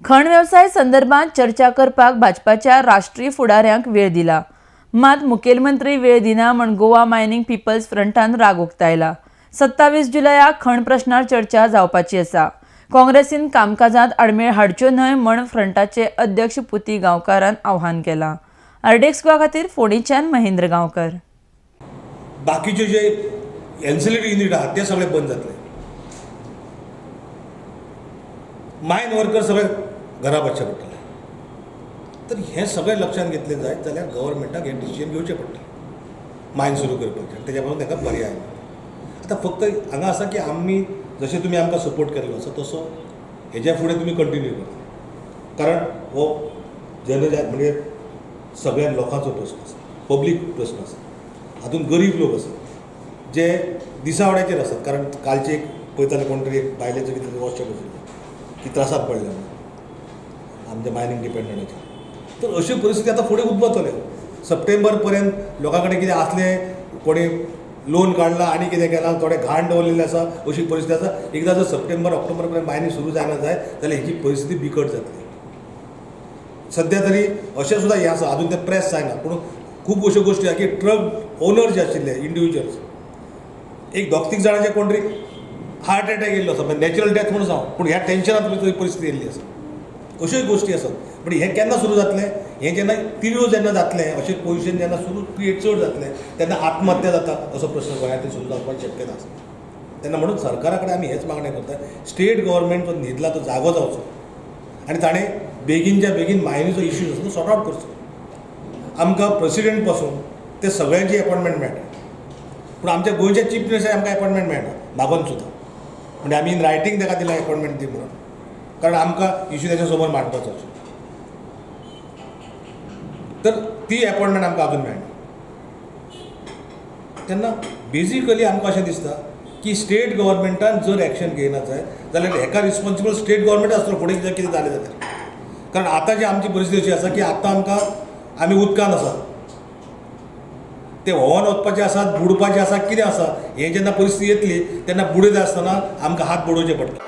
खण वेवसाय संदर्भात चर्चा करपाक भाजपाच्या राष्ट्रीय फुडाऱ्यांक वेळ दिला, मात मुखेलमंत्री वेळ दिना म्हण गोवा मायनिंग पीपल्स फ्रंटान राग उक्तायला। 27 जुलयाक खण प्रश्नार चर्चा जावपाची आसा। काँग्रेसीन कामकाजात आडमेळ हाडच्यो न्हय म्हण फ्रंटाचे अध्यक्ष पुती गांवकारान आव्हान केलां। आरडेक्स गोवा खातीर फोंडेच्यान महेंद्र गांवकर। बाकीचे जे एन्सिलरी युनिट आहात ते सगळे बंद जातले। मायन वर्कर सगळे घरा वचचे पडटले। तर हे सगळे लक्षात घेतले जाय जाल्यार गव्हर्मेंटाक हे डिसिजन घेवचें पडटलें मायन सुरू करपाचें। तेज्या लागून ताका पर्याय ना। आतां फक्त हांगा आसा की आमी जशें तुमी आमकां सपोर्ट केल्लो आसा तसो हेज्या फुडें तुमी कंटिन्यू करा, कारण हो म्हणजे सगळ्या लोकांचो प्रस्न आसा, पब्लीक प्रस्न आसा। हातूंत गरीब लोक आसात जे दिसावड्याचेर आसात, कारण कालचे एक पळयताले कोण तरी एक बायलेचो कितें वॉच बसयलो की त्रासाक पडले आमच्या मायनिंग डिपेंडंटाचे। तर अशी परिस्थिती आतां फुडें उद्भवतले। सप्टेंबर पर्यंत लोकां कडेन कितें आसलें, कोणी लोन काडला आनी कितें केलां, थोडे घाण दवरलेले आसा, अशी परिस्थिती आसा। एकदां जर सप्टेंबर ऑक्टोबर पर्यंत मायनिंग सुरू जायना जाय जाल्यार हेची परिस्थिती बिकट जातली। सध्या तरी अशें सुद्दां हें आसा, अजून तें प्रेस जायना, पूण खूब अश्यो गोश्टी आसा की ट्रक ओनर जे आशिल्ले इंडिविज्युअल्स, एक 2-3 जाणांचे कोण तरी हार्ट एटॅक येयल्लो आसा, म्हणजे नॅचरल डेथ म्हणून जावं, पूण ह्या टेन्शनांत भितर परिस्थिती येयल्ली आसा। अश्योय गोश्टी आसात। पूण हें केन्ना सुरू जातलें? हें जेन्ना तिऱ्यो जेन्ना जातलें, अशें पोजिशन जेन्ना सुरू क्रिएट चड जातलें तेन्ना आत्महत्या जाता असो प्रश्न गोंयांतूय सुरू जावपाची शक्यता आसा। तेन्ना म्हणून सरकारा कडेन आमी हेच मागणें करता, स्टेट गव्हर्मेंट जो न्हिदला तो जागो जावचो आनी ताणें बेगीनच्या बेगीन मायनीचो इश्यू आसा तो सॉर्ट आवट करचो। आमकां प्रेसिडेंट पासून ते सगळ्यांची अपॉयंटमेंट मेळटा, पूण आमच्या गोंयच्या चीफ मिनिस्टराक आमकां अपॉयंटमेंट मेळना मागोन सुद्दां। म्हणजे आमी इन रायटींग ताका दिला अपॉयंटमेंट दी म्हणून, कारण आमकां इश्यू तेच्या समोर मांडपाचो आसा। तर ती अपॉयंटमेंट आमकां अजून मेळना। तेन्ना बेजिकली आमकां अशें दिसता की स्टेट गव्हर्मेंटान जर एक्शन घेयना जाय जाल्यार हेका रिस्पॉन्सिबल स्टेट गव्हर्मेंट आसतलो फुडें कितें जालें जाल्यार। कारण आतां जी आमची परिस्थिती अशी आसा की आतां आमकां आमी उदकान आसात, ते व्हांवोन वचपाचे आसात, बुडपाचे आसा, कितें आसा, हें जेन्ना परिस्थिती येतली तेन्ना बुडयता आसतना आमकां हात बुडोवचे पडटा।